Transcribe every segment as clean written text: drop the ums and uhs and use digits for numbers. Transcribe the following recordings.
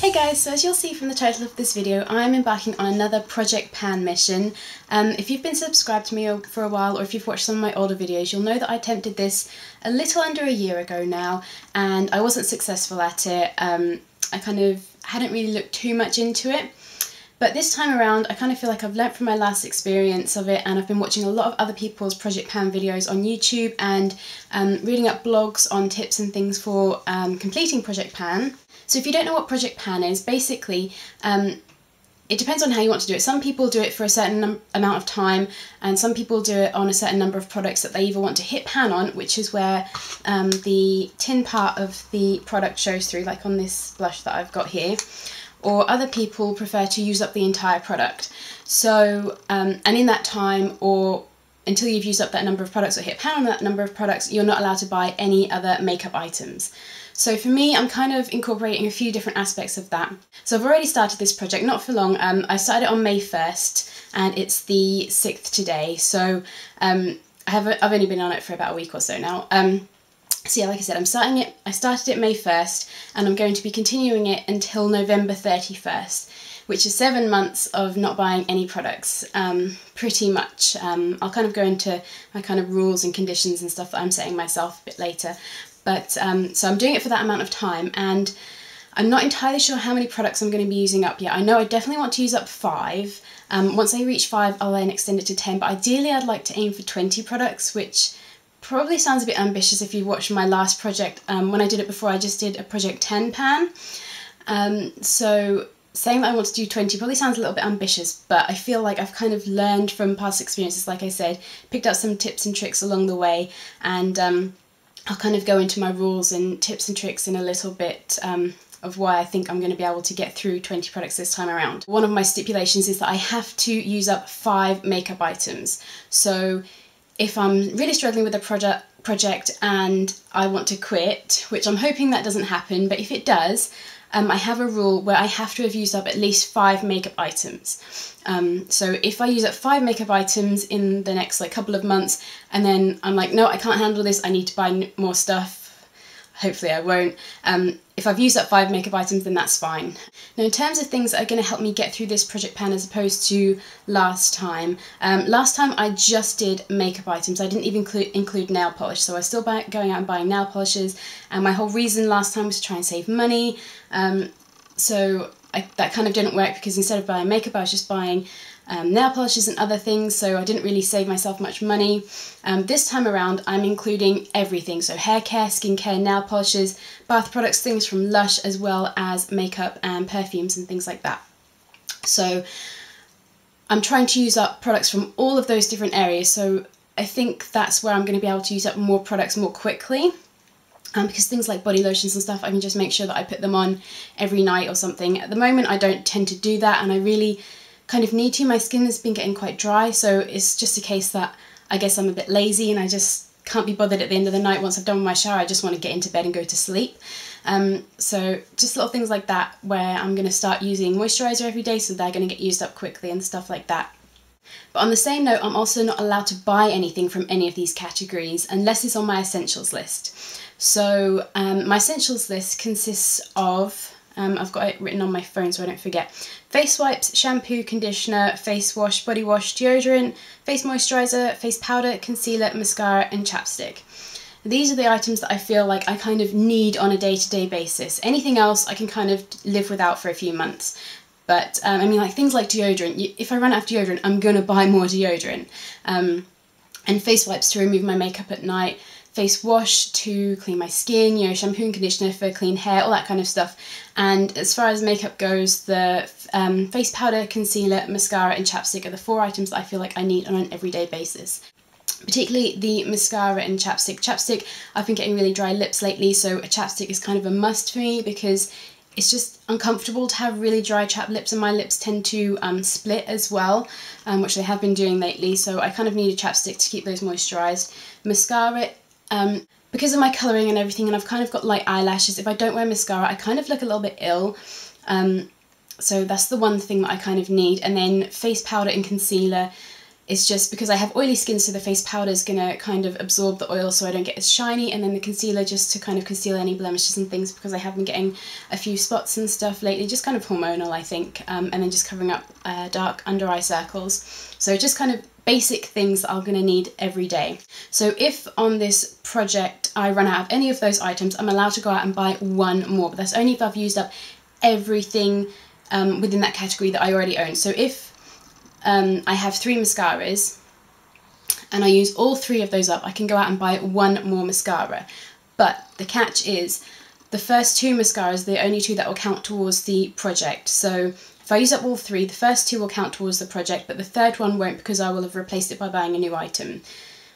Hey guys, so as you'll see from the title of this video, I'm embarking on another Project Pan mission. If you've been subscribed to me for a while, or if you've watched some of my older videos, you'll know that I attempted this a little under a year ago now, and I wasn't successful at it. I kind of hadn't really looked too much into it. But this time around, I kind of feel like I've learnt from my last experience of it, and I've been watching a lot of other people's Project Pan videos on YouTube and reading up blogs on tips and things for completing Project Pan. So if you don't know what Project Pan is, basically it depends on how you want to do it. Some people do it for a certain amount of time, and some people do it on a certain number of products that they either want to hit pan on, which is where the tin part of the product shows through, like on this blush that I've got here. Or other people prefer to use up the entire product. So, and in that time, or until you've used up that number of products or hit pan on that number of products, you're not allowed to buy any other makeup items. So for me, I'm kind of incorporating a few different aspects of that. So I've already started this project, not for long. I started it on May 1st, and it's the 6th today. So I've only been on it for about a week or so now. So yeah, like I said, I started it May 1st, and I'm going to be continuing it until November 31st, which is 7 months of not buying any products, pretty much. I'll kind of go into my kind of rules and conditions and stuff that I'm setting myself a bit later. But so I'm doing it for that amount of time, and I'm not entirely sure how many products I'm going to be using up yet. I know I definitely want to use up 5. Once I reach 5, I'll then extend it to 10, but ideally I'd like to aim for 20 products, which probably sounds a bit ambitious if you've watched my last project. When I did it before, I just did a Project 10 pan. So saying that I want to do 20 probably sounds a little bit ambitious, but I feel like I've kind of learned from past experiences, like I said, picked up some tips and tricks along the way, and I'll kind of go into my rules and tips and tricks in a little bit of why I think I'm going to be able to get through 20 products this time around. One of my stipulations is that I have to use up 5 makeup items. So if I'm really struggling with a project and I want to quit, which I'm hoping that doesn't happen, but if it does, I have a rule where I have to have used up at least 5 makeup items. So if I use up 5 makeup items in the next couple of months, and then I'm like, no, I can't handle this, I need to buy more stuff, hopefully I won't. If I've used up 5 makeup items, then that's fine. Now, in terms of things that are going to help me get through this Project Pan as opposed to last time I just did makeup items. I didn't even include nail polish, so I was still going out and buying nail polishes, and my whole reason last time was to try and save money. So that kind of didn't work, because instead of buying makeup, I was just buying nail polishes and other things, so I didn't really save myself much money. This time around, I'm including everything, so hair care, skincare, nail polishes, bath products, things from Lush, as well as makeup and perfumes and things like that. So I'm trying to use up products from all of those different areas, so I think that's where I'm going to be able to use up more products more quickly. Because things like body lotions and stuff, I can just make sure that I put them on every night or something. At the moment, I don't tend to do that, and I really kind of need to. My skin has been getting quite dry, so it's just a case that I guess I'm a bit lazy and I just can't be bothered at the end of the night. Once I've done my shower, I just want to get into bed and go to sleep. So just little things like that, where I'm going to start using moisturiser every day, so they're going to get used up quickly and stuff like that. But on the same note, I'm also not allowed to buy anything from any of these categories unless it's on my essentials list. So my essentials list consists of, I've got it written on my phone so I don't forget, face wipes, shampoo, conditioner, face wash, body wash, deodorant, face moisturiser, face powder, concealer, mascara and chapstick. These are the items that I feel like I kind of need on a day-to-day basis. Anything else I can kind of live without for a few months. But I mean, like things like deodorant, if I run out of deodorant, I'm going to buy more deodorant. And face wipes to remove my makeup at night, face wash to clean my skin, you know, shampoo and conditioner for clean hair, all that kind of stuff. And as far as makeup goes, the face powder, concealer, mascara and chapstick are the 4 items that I feel like I need on an everyday basis. Particularly the mascara and chapstick. Chapstick, I've been getting really dry lips lately, so a chapstick is kind of a must for me, because it's just uncomfortable to have really dry chapped lips, and my lips tend to split as well, which they have been doing lately, so I kind of need a chapstick to keep those moisturised. Mascara, because of my colouring and everything, and I've kind of got light eyelashes, if I don't wear mascara I kind of look a little bit ill, so that's the one thing that I kind of need. And then face powder and concealer, It's just because I have oily skin, so the face powder is going to kind of absorb the oil so I don't get as shiny, and then the concealer just to kind of conceal any blemishes and things, because I have been getting a few spots and stuff lately, just kind of hormonal, I think, and then just covering up dark under eye circles. So just kind of basic things that I'm going to need every day. So if on this project I run out of any of those items, I'm allowed to go out and buy one more, but that's only if I've used up everything within that category that I already own. So if I have 3 mascaras and I use all 3 of those up, I can go out and buy one more mascara. But the catch is the first 2 mascaras are the only 2 that will count towards the project. So if I use up all 3, the first 2 will count towards the project, but the third one won't, because I will have replaced it by buying a new item.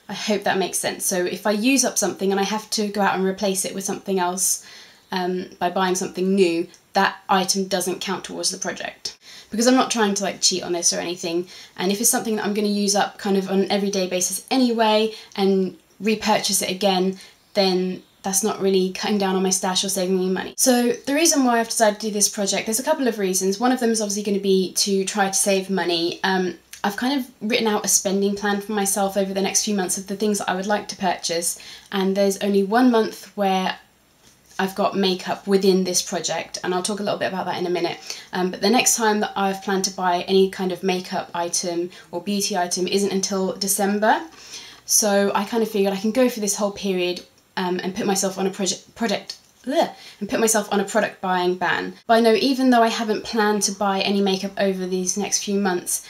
I hope that makes sense. So if I use up something and I have to go out and replace it with something else by buying something new, that item doesn't count towards the project. Because I'm not trying to like cheat on this or anything, and if it's something that I'm going to use up kind of on an everyday basis anyway and repurchase it again, then that's not really cutting down on my stash or saving me money. So the reason why I've decided to do this project, there's a couple of reasons. One of them is obviously going to be to try to save money. I've kind of written out a spending plan for myself over the next few months of the things that I would like to purchase, and there's only 1 month where I've got makeup within this project, and I'll talk a little bit about that in a minute. But the next time that I've planned to buy any kind of makeup item or beauty item isn't until December. So I kind of figured I can go for this whole period and put myself on a product buying ban. But I know, even though I haven't planned to buy any makeup over these next few months,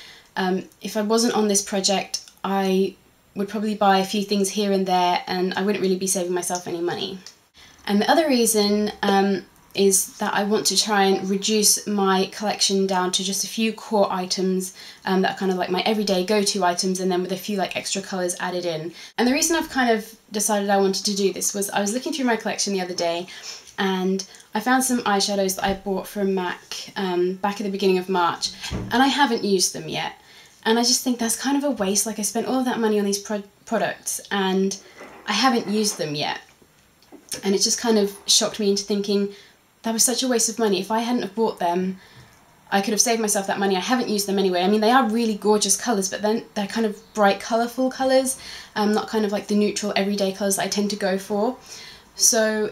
if I wasn't on this project, I would probably buy a few things here and there, and I wouldn't really be saving myself any money. And the other reason is that I want to try and reduce my collection down to just a few core items that are kind of like my everyday go-to items, and then with a few like extra colours added in. And the reason I've kind of decided I wanted to do this was I was looking through my collection the other day, and I found some eyeshadows that I bought from MAC back at the beginning of March, and I haven't used them yet. And I just think that's kind of a waste. Like, I spent all of that money on these products and I haven't used them yet. And it just kind of shocked me into thinking that was such a waste of money. If I hadn't have bought them, I could have saved myself that money. I haven't used them anyway. I mean, they are really gorgeous colours, but then they're kind of bright, colourful colours, not kind of like the neutral everyday colours that I tend to go for. So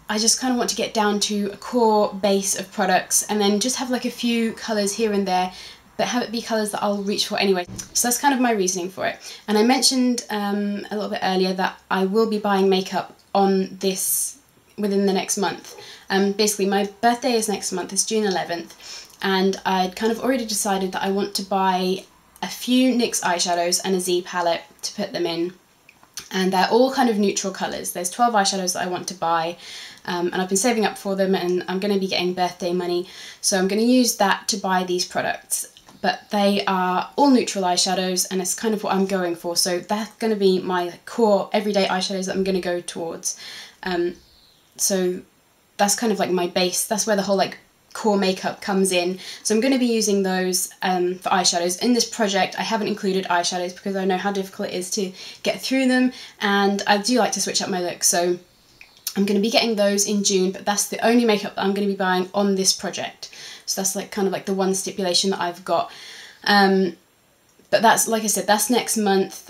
I just kind of want to get down to a core base of products and then just have like a few colours here and there, but have it be colours that I'll reach for anyway. So that's kind of my reasoning for it. And I mentioned a little bit earlier that I will be buying makeup on this within the next month. Basically, my birthday is next month, it's June 11th, and I'd kind of already decided that I want to buy a few NYX eyeshadows and a Z palette to put them in. And they're all kind of neutral colours. There's 12 eyeshadows that I want to buy, and I've been saving up for them, and I'm going to be getting birthday money, so I'm going to use that to buy these products. But they are all neutral eyeshadows, and it's kind of what I'm going for, so that's going to be my core everyday eyeshadows that I'm going to go towards. So that's kind of like my base, that's where the whole like core makeup comes in. So I'm going to be using those for eyeshadows. In this project I haven't included eyeshadows because I know how difficult it is to get through them, and I do like to switch up my look, so I'm going to be getting those in June, but that's the only makeup that I'm going to be buying on this project. So that's like kind of like the one stipulation that I've got. But that's, like I said, that's next month,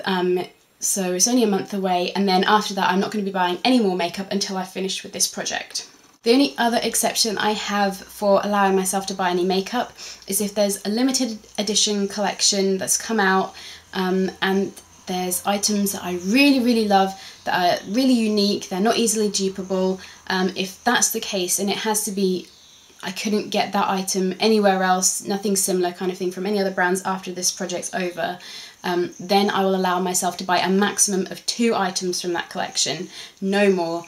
so it's only a month away, and then after that I'm not going to be buying any more makeup until I've finished with this project. The only other exception I have for allowing myself to buy any makeup is if there's a limited edition collection that's come out, and there's items that I really love, that are really unique, they're not easily dupeable. If that's the case, and it has to be, I couldn't get that item anywhere else, nothing similar kind of thing from any other brands after this project's over, then I will allow myself to buy a maximum of 2 items from that collection, no more,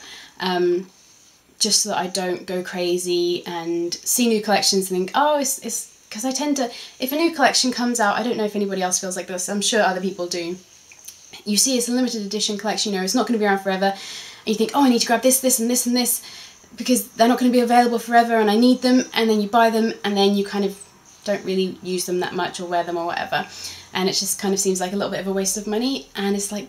just so that I don't go crazy and see new collections and think, oh, it's because I tend to, if a new collection comes out, I don't know if anybody else feels like this, I'm sure other people do. You see it's a limited edition collection, you know, it's not going to be around forever, and you think, oh, I need to grab this, this and this and this, because they're not going to be available forever and I need them, and then you buy them and then you kind of don't really use them that much or wear them or whatever, and it just kind of seems like a little bit of a waste of money. And it's like,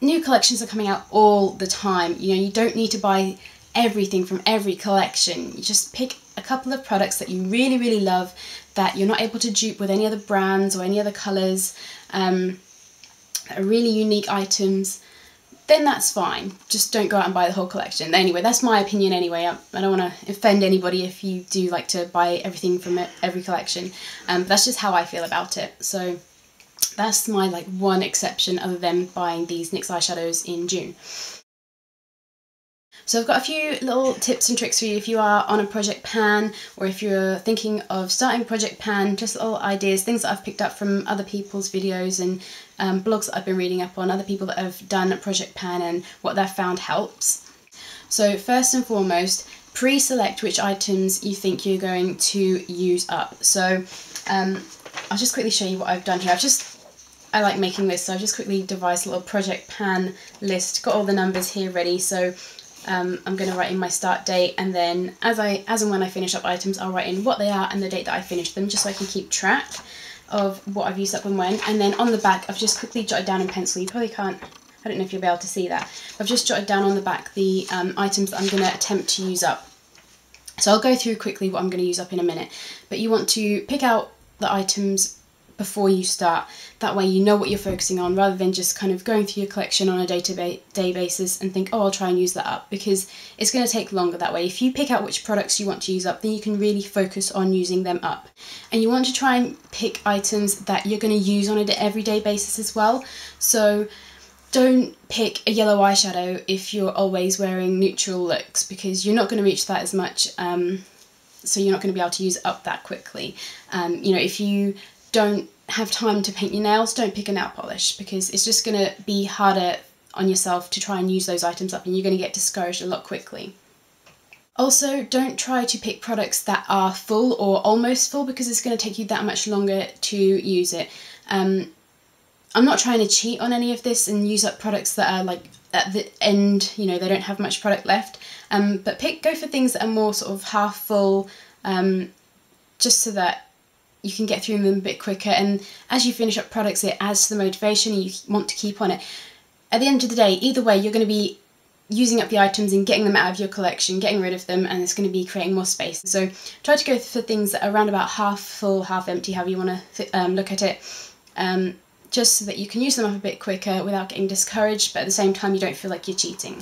new collections are coming out all the time, you know, you don't need to buy everything from every collection. You just pick a couple of products that you really love, that you're not able to dupe with any other brands or any other colours, that are really unique items, then that's fine. Just don't go out and buy the whole collection. Anyway, that's my opinion anyway. I don't want to offend anybody if you do like to buy everything from every collection. But that's just how I feel about it. So that's my like one exception other than buying these NYX eyeshadows in June. So I've got a few little tips and tricks for you if you are on a project pan, or if you're thinking of starting a project pan, just little ideas, things that I've picked up from other people's videos and blogs that I've been reading up on, other people that have done a project pan and what they've found helps. So first and foremost, pre-select which items you think you're going to use up. So I'll just quickly show you what I've done here. I like making lists, so I've just quickly devised a little project pan list, got all the numbers here ready. So I'm going to write in my start date, and then as and when I finish up items, I'll write in what they are and the date that I finished them, just so I can keep track of what I've used up and when. And then on the back, I've just quickly jotted down in pencil. You probably can't, I don't know if you'll be able to see that. I've just jotted down on the back the items that I'm going to attempt to use up. So I'll go through quickly what I'm going to use up in a minute. But you want to pick out the items before you start. That way you know what you're focusing on, rather than just kind of going through your collection on a day-to-day basis and think, oh, I'll try and use that up, because it's going to take longer that way. If you pick out which products you want to use up, then you can really focus on using them up. And you want to try and pick items that you're going to use on an everyday basis as well. So don't pick a yellow eyeshadow if you're always wearing neutral looks, because you're not going to reach that as much, so you're not going to be able to use it up that quickly. You know, if you don't have time to paint your nails, don't pick a nail polish, because it's just going to be harder on yourself to try and use those items up, and you're going to get discouraged a lot quickly. Also, don't try to pick products that are full or almost full, because it's going to take you that much longer to use it. I'm not trying to cheat on any of this and use up products that are like at the end, you know, they don't have much product left, but go for things that are more sort of half full, just so that you can get through them a bit quicker, and as you finish up products it adds to the motivation and you want to keep on it. At the end of the day, either way, you're going to be using up the items and getting them out of your collection, getting rid of them, and it's going to be creating more space. So try to go for things that are around about half full, half empty, however you want to look at it, just so that you can use them up a bit quicker without getting discouraged, but at the same time you don't feel like you're cheating.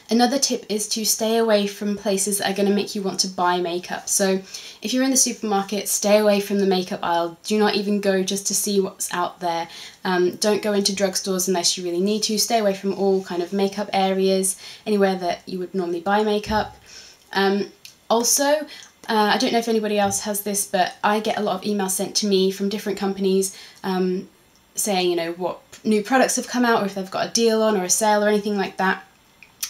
Another tip is to stay away from places that are going to make you want to buy makeup. So if you're in the supermarket, stay away from the makeup aisle. Do not even go just to see what's out there. Don't go into drugstores unless you really need to. Stay away from all kind of makeup areas, anywhere that you would normally buy makeup. Also, I don't know if anybody else has this, but I get a lot of emails sent to me from different companies saying, you know, what new products have come out, or if they've got a deal on or a sale or anything like that.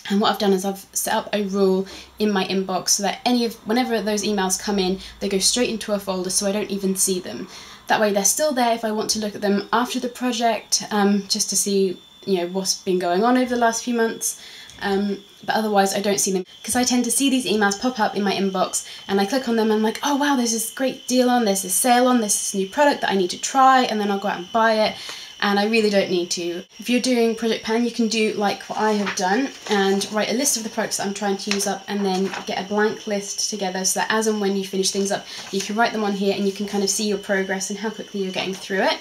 And what I've done is I've set up a rule in my inbox so that whenever those emails come in, they go straight into a folder, so I don't even see them. That way they're still there if I want to look at them after the project, just to see, you know, what's been going on over the last few months. But otherwise I don't see them, because I tend to see these emails pop up in my inbox and I click on them and I'm like, oh wow, there's this great deal on, there's this sale on, there's this new product that I need to try, and then I'll go out and buy it. And I really don't need to. If you're doing project pan, you can do like what I have done and write a list of the products that I'm trying to use up, and then get a blank list together so that as and when you finish things up, you can write them on here and you can kind of see your progress and how quickly you're getting through it.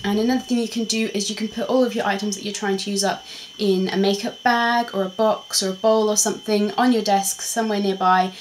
And another thing you can do is you can put all of your items that you're trying to use up in a makeup bag or a box or a bowl or something on your desk somewhere nearby,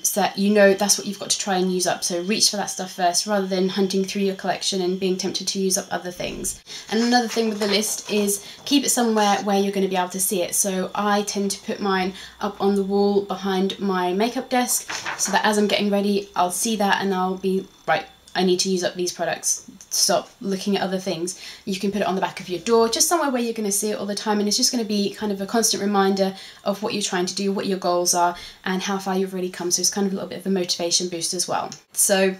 so that you know that's what you've got to try and use up. So reach for that stuff first, rather than hunting through your collection and being tempted to use up other things. And another thing with the list is keep it somewhere where you're going to be able to see it. So I tend to put mine up on the wall behind my makeup desk, so that as I'm getting ready, I'll see that and I'll be, right, I need to use up these products, stop looking at other things. You can put it on the back of your door, just somewhere where you're going to see it all the time, and it's just going to be kind of a constant reminder of what you're trying to do, what your goals are, and how far you've already come. So it's kind of a little bit of a motivation boost as well. So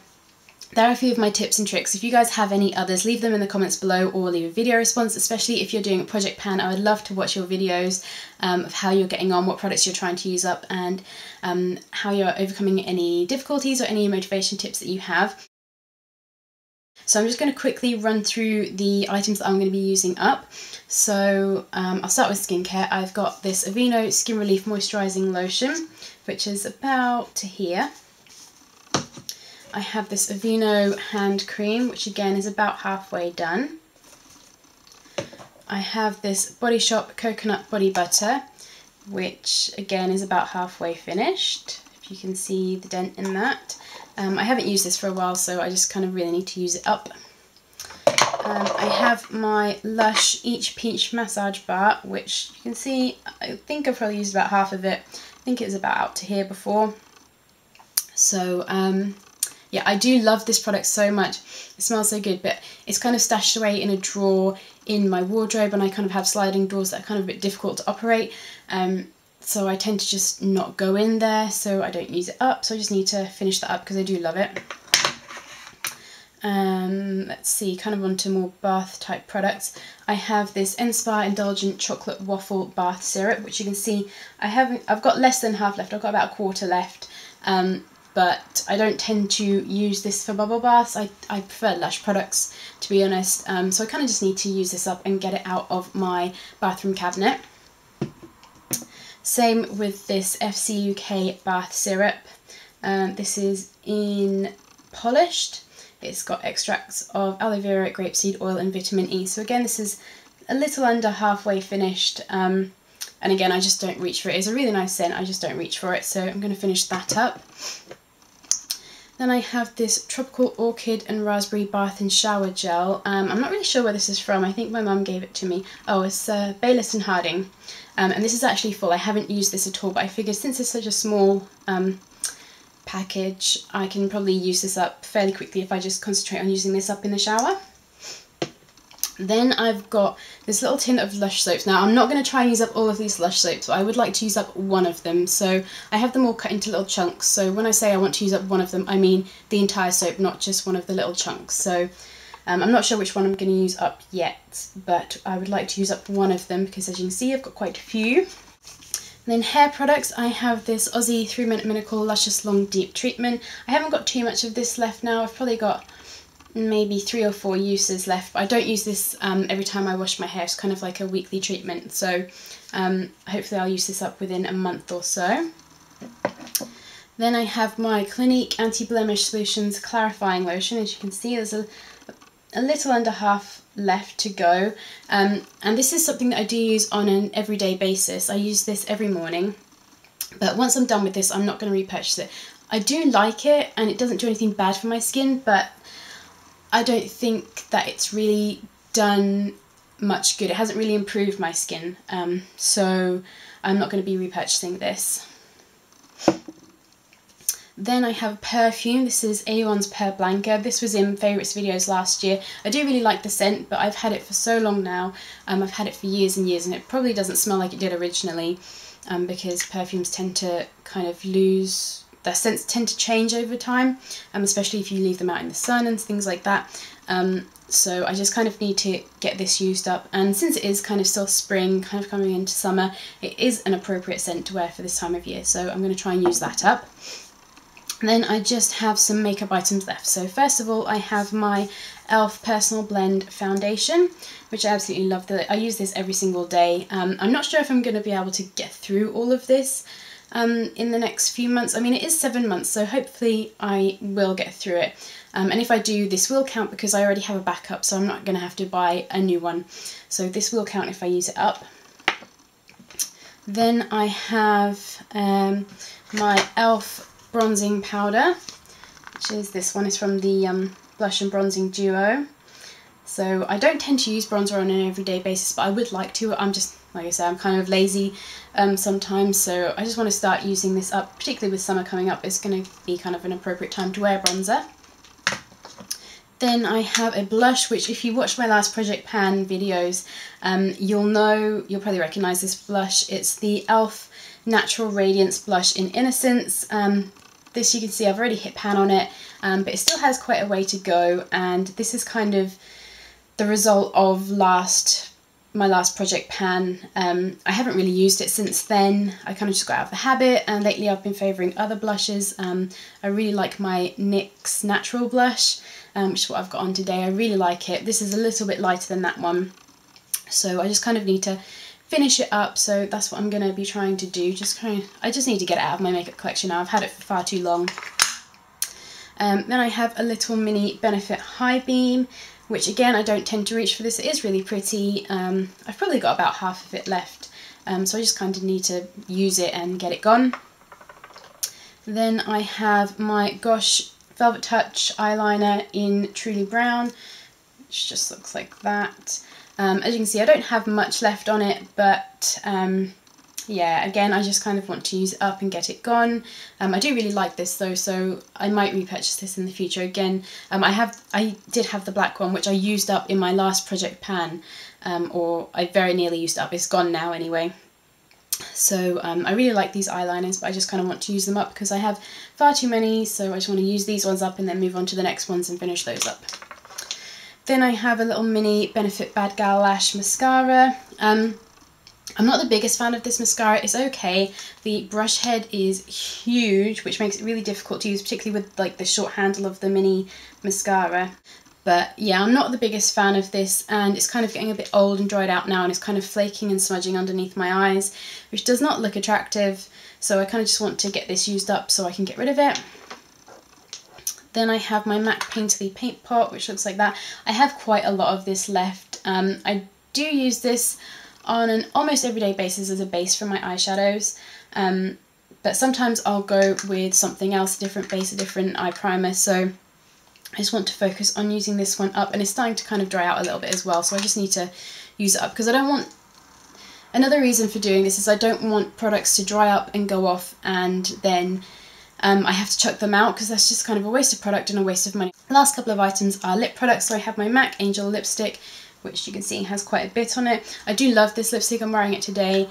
there are a few of my tips and tricks. If you guys have any others, leave them in the comments below or leave a video response, especially if you're doing a project pan. I would love to watch your videos of how you're getting on, what products you're trying to use up, and how you're overcoming any difficulties or any motivation tips that you have. So I'm just going to quickly run through the items that I'm going to be using up. So I'll start with skincare. I've got this Aveeno Skin Relief Moisturising Lotion, which is about to here. I have this Aveeno hand cream, which again is about halfway done. I have this Body Shop coconut body butter, which again is about halfway finished, if you can see the dent in that. I haven't used this for a while, so I just kind of really need to use it up. I have my Lush Each Peach massage bar, which you can see, I think I've probably used about half of it. I think it was about out to here before. So yeah, I do love this product so much. It smells so good, but it's kind of stashed away in a drawer in my wardrobe, and I kind of have sliding doors that are kind of a bit difficult to operate. So I tend to just not go in there, so I don't use it up. So I just need to finish that up because I do love it. Let's see, kind of onto more bath type products. I have this Inspire Indulgent Chocolate Waffle Bath Syrup, which you can see I've got less than half left. I've got about a quarter left, but I don't tend to use this for bubble baths. I prefer Lush products, to be honest, so I kind of just need to use this up and get it out of my bathroom cabinet. Same with this FCUK bath syrup. This is in Polished. It's got extracts of aloe vera, grapeseed oil and vitamin E. So again, this is a little under halfway finished. And again, I just don't reach for it. It's a really nice scent, I just don't reach for it. So I'm going to finish that up. Then I have this Tropical Orchid and Raspberry Bath and Shower Gel. I'm not really sure where this is from. I think my mum gave it to me. Oh, it's Baylis and Harding. And this is actually full. I haven't used this at all, but I figured since it's such a small package, I can probably use this up fairly quickly if I just concentrate on using this up in the shower. Then I've got this little tin of Lush soaps. Now I'm not going to try and use up all of these Lush soaps, but I would like to use up one of them. So I have them all cut into little chunks. So when I say I want to use up one of them, I mean the entire soap, not just one of the little chunks. So I'm not sure which one I'm going to use up yet, but I would like to use up one of them because as you can see I've got quite a few. And then hair products, I have this Aussie 3-Minute Miracle Luscious Long Deep Treatment. I haven't got too much of this left now. I've probably got maybe 3 or 4 uses left, but I don't use this every time I wash my hair. It's kind of like a weekly treatment, so hopefully I'll use this up within a month or so. Then I have my Clinique Anti-Blemish Solutions Clarifying Lotion. As you can see, there's a little under half left to go, and this is something that I do use on an everyday basis. I use this every morning, but once I'm done with this I'm not going to repurchase it. I do like it and it doesn't do anything bad for my skin, but I don't think that it's really done much good. It hasn't really improved my skin, so I'm not going to be repurchasing this. Then I have perfume. This is A1's Per Blanca. This was in favourites videos last year. I do really like the scent, but I've had it for so long now. I've had it for years and years, and it probably doesn't smell like it did originally, because perfumes tend to kind of lose, their scents tend to change over time, especially if you leave them out in the sun and things like that. So I just kind of need to get this used up, and since it is kind of still spring, kind of coming into summer, it is an appropriate scent to wear for this time of year, so I'm going to try and use that up. And then I just have some makeup items left. So first of all, I have my e.l.f. Personal Blend Foundation, which I absolutely love. I use this every single day. I'm not sure if I'm going to be able to get through all of this in the next few months. I mean, it is 7 months, so hopefully I will get through it. And if I do, this will count because I already have a backup, so I'm not going to have to buy a new one. So this will count if I use it up. Then I have my e.l.f. bronzing powder, which is this one. Is from the Blush and Bronzing Duo. So I don't tend to use bronzer on an everyday basis, but I would like to. I'm just, like I said, I'm kind of lazy sometimes, so I just want to start using this up, particularly with summer coming up. It's going to be kind of an appropriate time to wear bronzer. Then I have a blush, which if you watched my last Project Pan videos, you'll probably recognise this blush. It's the e.l.f. Natural Radiance Blush in Innocence. This you can see I've already hit pan on it, but it still has quite a way to go, and this is kind of the result of my last Project Pan. I haven't really used it since then. I kind of just got out of the habit, and lately I've been favouring other blushes. I really like my NYX Natural Blush, which is what I've got on today. I really like it. This is a little bit lighter than that one, so I just kind of need to finish it up, so that's what I'm going to be trying to do. I just need to get it out of my makeup collection now. I've had it for far too long. Then I have a little mini Benefit High Beam, which again I don't tend to reach for this. It is really pretty. I've probably got about half of it left, so I just kind of need to use it and get it gone. Then I have my Gosh Velvet Touch eyeliner in Truly Brown, which just looks like that. As you can see, I don't have much left on it, but yeah, again, I just kind of want to use it up and get it gone. I do really like this though, so I might repurchase this in the future. Again, I did have the black one, which I used up in my last project pan, or I very nearly used up. It's gone now anyway. So I really like these eyeliners, but I just kind of want to use them up because I have far too many, so I just want to use these ones up and then move on to the next ones and finish those up. Then I have a little mini Benefit Bad Gal Lash mascara. I'm not the biggest fan of this mascara. It's okay. The brush head is huge, which makes it really difficult to use, particularly with like the short handle of the mini mascara. But yeah, I'm not the biggest fan of this, and it's kind of getting a bit old and dried out now, and it's kind of flaking and smudging underneath my eyes, which does not look attractive. So I kind of just want to get this used up so I can get rid of it. Then I have my MAC Painterly Paint Pot, which looks like that. I have quite a lot of this left. I do use this on an almost everyday basis as a base for my eyeshadows, but sometimes I'll go with something else, a different base, a different eye primer, so I just want to focus on using this one up, and it's starting to kind of dry out a little bit as well, so I just need to use it up because I don't want... Another reason for doing this is I don't want products to dry up and go off and then I have to chuck them out, because that's just kind of a waste of product and a waste of money. The last couple of items are lip products, so I have my MAC Angel lipstick, which you can see has quite a bit on it. I do love this lipstick. I'm wearing it today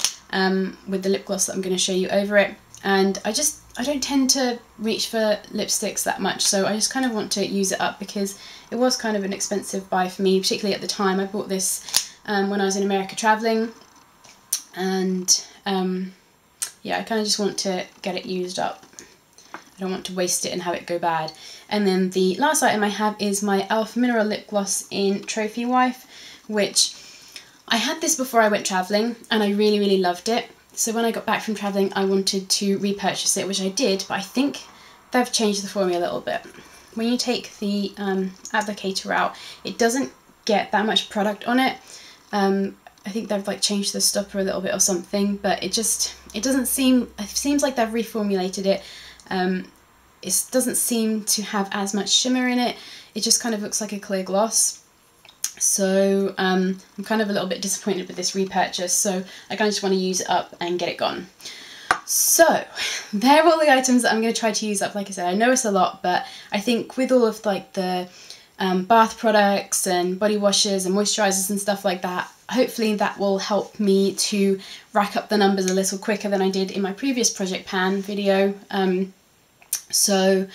with the lip gloss that I'm going to show you over it, and I don't tend to reach for lipsticks that much, so I just kind of want to use it up because it was kind of an expensive buy for me, particularly at the time. I bought this when I was in America travelling, and yeah, I kind of just want to get it used up. I don't want to waste it and have it go bad. And then the last item I have is my e.l.f. Mineral Lip Gloss in Trophy Wife, which I had this before I went travelling and I really, really loved it. So when I got back from travelling, I wanted to repurchase it, which I did, but I think they've changed the formula a little bit. When you take the applicator out, it doesn't get that much product on it. I think they've like changed the stopper a little bit or something, but it doesn't seem, it seems like they've reformulated it. It doesn't seem to have as much shimmer in it. It just kind of looks like a clear gloss. So I'm kind of a little bit disappointed with this repurchase, so I kind of just want to use it up and get it gone. So there are all the items that I'm going to try to use up. Like I said, I know it's a lot, but I think with all of like the bath products and body washes and moisturisers and stuff like that, hopefully that will help me to rack up the numbers a little quicker than I did in my previous Project Pan video. So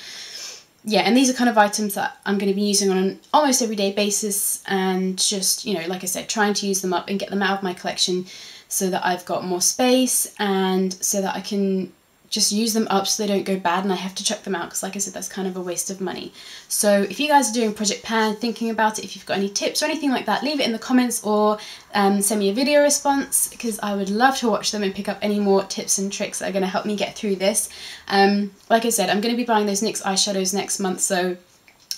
yeah, and these are kind of items that I'm going to be using on an almost everyday basis, and just, you know, like I said, trying to use them up and get them out of my collection so that I've got more space and so that I can just use them up so they don't go bad and I have to chuck them out, because like I said, that's kind of a waste of money. So if you guys are doing Project Pan, thinking about it, if you've got any tips or anything like that, leave it in the comments or send me a video response, because I would love to watch them and pick up any more tips and tricks that are going to help me get through this. Like I said, I'm going to be buying those NYX eyeshadows next month, so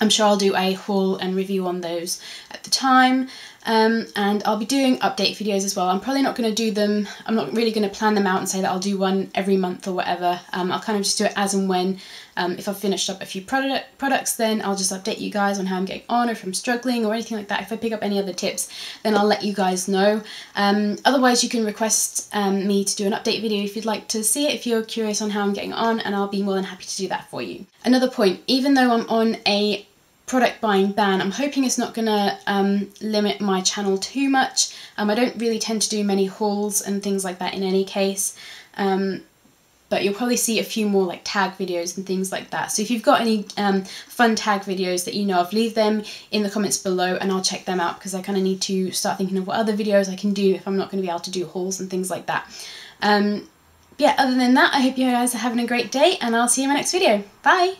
I'm sure I'll do a haul and review on those at the time. And I'll be doing update videos as well. I'm probably not going to do them, I'm not really going to plan them out and say that I'll do one every month or whatever. I'll kind of just do it as and when. If I've finished up a few products, then I'll just update you guys on how I'm getting on, or if I'm struggling or anything like that. If I pick up any other tips, then I'll let you guys know. Otherwise, you can request me to do an update video if you'd like to see it, if you're curious on how I'm getting on, and I'll be more than happy to do that for you. Another point, even though I'm on a product buying ban, I'm hoping it's not going to limit my channel too much. I don't really tend to do many hauls and things like that in any case, but you'll probably see a few more like tag videos and things like that. So if you've got any fun tag videos that you know of, leave them in the comments below and I'll check them out, because I kind of need to start thinking of what other videos I can do if I'm not going to be able to do hauls and things like that. Yeah, other than that, I hope you guys are having a great day, and I'll see you in my next video. Bye!